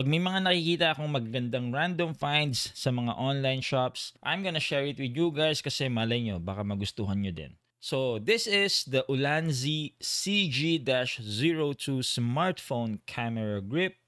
Pag may mga nakikita akong magagandang random finds sa mga online shops, I'm gonna share it with you guys kasi malay nyo, baka magustuhan nyo din. So, this is the Ulanzi CG-02 smartphone camera grip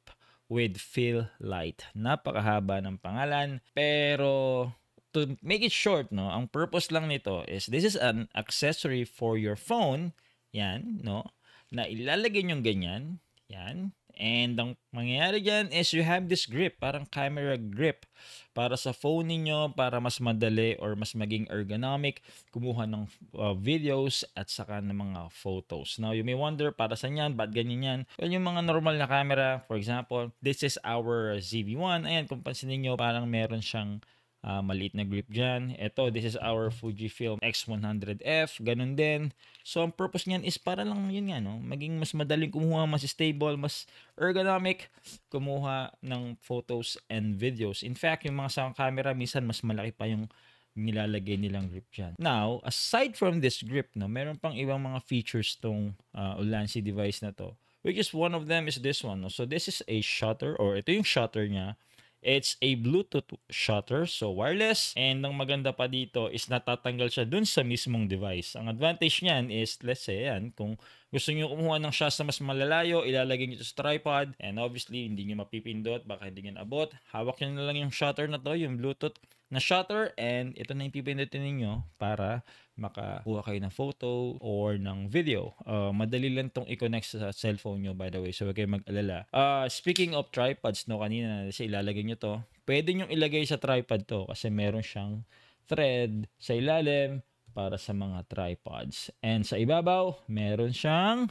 with Fill Light. Napakahaba ng pangalan, pero to make it short, no, ang purpose lang nito is this is an accessory for your phone, yan, no, na ilalagay nyo ganyan, yan. And ang mangyayari dyan is you have this grip, parang camera grip para sa phone ninyo, para mas madali or mas maging ergonomic kumuha ng videos at saka ng mga photos. Now, you may wonder, para saan yan? Ba't ganyan yan? Well, yung mga normal na camera, for example, this is our ZV-1. Ayan, kung pansinin nyo, parang meron siyang maliit na grip dyan. Ito, this is our Fujifilm X100F. Ganun din. So, ang purpose niyan is para lang yun nga, no? Maging mas madaling kumuha, mas stable, mas ergonomic kumuha ng photos and videos. In fact, yung mga sa camera, minsan mas malaki pa yung nilalagay nilang grip dyan. Now, aside from this grip, no, meron pang ibang mga features tong Ulanzi device na to. Which is one of them is this one. No? So, this is a shutter, or ito yung shutter niya. It's a Bluetooth shutter, so wireless. And ang maganda pa dito is natatanggal siya dun sa mismong device. Ang advantage niyan is, let's say, yan, kung gusto niyo kumuha ng shots na mas malalayo, ilalagay niyo sa tripod. And obviously, hindi niyo mapipindot, baka hindi niyo abot. Hawak niyo na lang yung shutter na to, yung Bluetooth na shutter. And ito na yung pipindutin ninyo para makakuha kayo ng photo or ng video. Madali lang tong i-connect sa cellphone nyo, by the way. So, huwag kayong mag-alala. Speaking of tripods, no, kanina na ilalagay nyo to. Pwede nyo ilagay sa tripod to kasi meron siyang thread sa ilalim para sa mga tripods. And sa ibabaw, meron siyang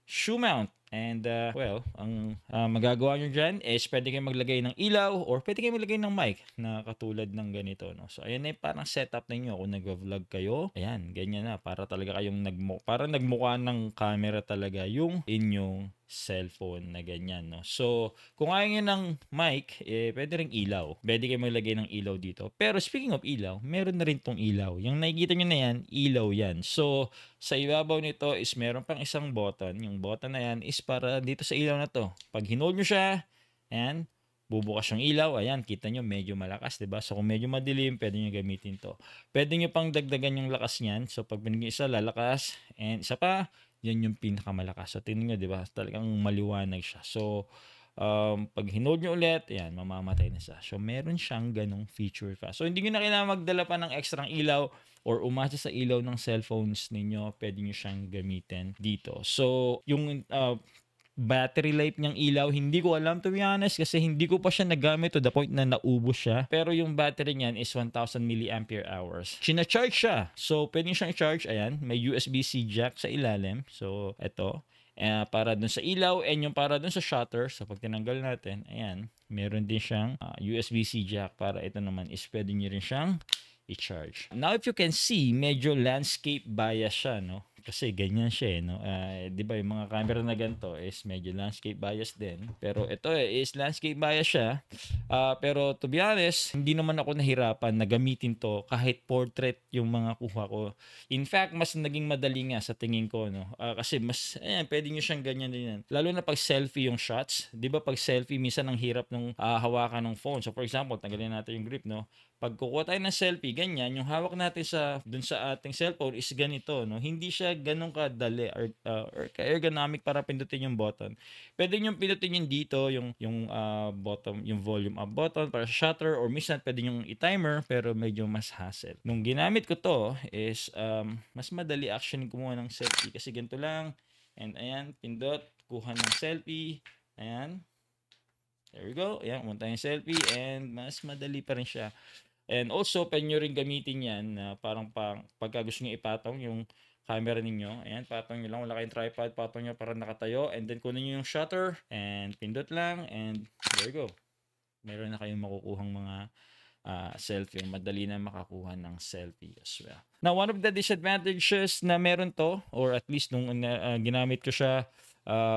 shoe mount. And well, ang magagawa nyo dyan is pwede kayong maglagay ng ilaw or pwede kayong maglagay ng mic na katulad ng ganito. No? So, ayan na yung parang setup ninyo kung nag-vlog kayo. Ayan, ganyan na. Para talaga kayong parang nagmukha ng camera talaga yung inyong cellphone na ganyan, no? So, kung ayaw nyo ng mic, pwede rin ilaw. Pwede kayo maglagay ng ilaw dito. Pero speaking of ilaw, meron na rin tong ilaw. Yung nakikita nyo na yan, ilaw yan. So, sa ibabaw nito is meron pang isang button. Yung button na yan is para dito sa ilaw na to. Pag hinold nyo siya, ayan, bubukas yung ilaw. Ayan, kita nyo, medyo malakas, diba? So, kung medyo madilim, pwede nyo gamitin to. Pwede nyo pang dagdagan yung lakas niyan. So, pag binigyan isa, lalakas. And isa pa, yan yung pinakamalakas. So, tingnan nyo, di ba? Talagang maliwanag siya. So, pag hinold nyo ulit, yan, mamamatay na siya. So, meron siyang ganong feature pa. So, hindi nyo na kailangan magdala pa ng extra ilaw or umasa sa ilaw ng cellphones ninyo. Pwede nyo siyang gamitin dito. So, yung battery life niyang ilaw, hindi ko alam, to be honest, kasi hindi ko pa siya nagamit to the point na naubos siya. Pero yung battery niyan is 1,000 milliampere hours. Sina-charge siya. So, pwede siyang i-charge. Ayan, may USB-C jack sa ilalim. So, eto. Para dun sa ilaw and yung para dun sa shutter. So, pag tinanggal natin, ayan, meron din siyang USB-C jack. Para ito naman is pwede nyo rin siyang i-charge. Now, if you can see, medyo landscape bias siya, no? Kasi ganyan siya, no? Di ba, yung mga camera na ganito is medyo landscape bias din. Pero ito is landscape bias siya. Pero to be honest, hindi naman ako nahirapan na gamitin to kahit portrait yung mga kuha ko. In fact, mas naging madali nga sa tingin ko, no? Kasi mas, pwede nyo siyang ganyan din yan. Lalo na pag selfie yung shots. Di ba, pag selfie, minsan ang hirap nung hawakan ng phone. So, for example, tanggalin natin yung grip, no? Pag kukuha tayo ng selfie, ganyan, yung hawak natin dun sa ating cellphone is ganito, no? Hindi siya ganun kadali or ergonomic para pindutin yung button. Pwede nyo pindutin yung dito, yung bottom, yung volume up button para sa shutter, or minsan pwede yung i-timer pero medyo mas hassle. Nung ginamit ko to is mas madali actually kumuha ng selfie kasi ganito lang. And ayan, pindot, kuha ng selfie. Ayan. There we go. Ayan, kumunta yung selfie and mas madali pa rin siya. And also, pwede nyo rin gamitin yan na parang pagka gusto nyo ipatong yung camera ninyo. Ayan, patong nyo lang. Wala kayong tripod. Patong nyo para nakatayo. And then, kunin nyo yung shutter. And pindot lang. And there you go. Meron na kayong makukuhang mga selfie. Madali na makakuha ng selfie as well. Now, one of the disadvantages na meron to, or at least nung ginamit ko siya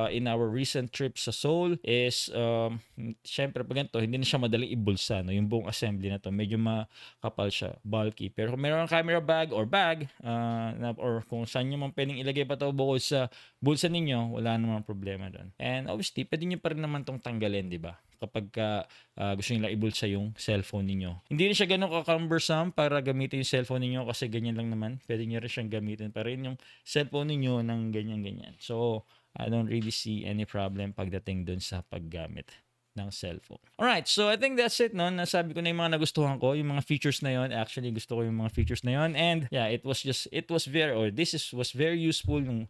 in our recent trip sa Seoul is syempre pag ganito, hindi na siya madaling ibulsa, no? Yung buong assembly na to, medyo makapal siya, bulky. Pero kung meron kang camera bag or kung saan nyo man pwedeng ilagay pa to bukod sa bulsa ninyo, wala namang problema doon. And obviously, pwede nyo pa rin naman tong tanggalin, di ba? Kapag gusto nyo lang ibulsa yung cellphone ninyo. Hindi rin siya ganun ka-cumbersome para gamitin yung cellphone ninyo kasi ganyan lang naman. Pwede nyo rin siyang gamitin pa rin yung cellphone ninyo ng ganyan-ganyan. So, I don't really see any problem pagdating dun sa paggamit ng cellphone. Alright, so I think that's it, no? Nasabi ko na yung mga nagustuhan ko, yung mga features na yon. Actually, gusto ko yung mga features na yon. And yeah, was very useful nung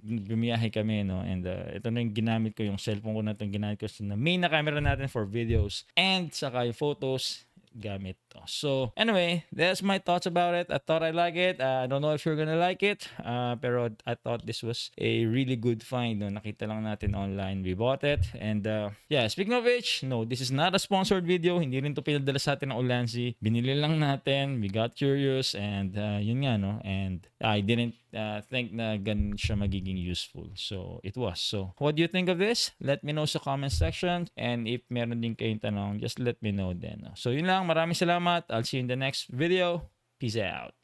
bumiyahe kami, no? And ito na yung ginamit ko, yung cellphone ko na itong ginamit ko na main na camera natin for videos and saka yung photos gamit to. So anyway, that's my thoughts about it. I thought I like it. I don't know if you're gonna like it, pero I thought this was a really good find. No? Nakita lang natin online. We bought it. And yeah, speaking of which, no, this is not a sponsored video. Hindi rin to pinadala sa atin ng Ulanzi. Binili lang natin. We got curious and yun nga, no? And I didn't think na ganun siya magiging useful. So it was. So what do you think of this? Let me know sa comment section. And if meron din kayong tanong, just let me know then. So yun lang. Maraming salamat. I'll see you in the next video. Peace out.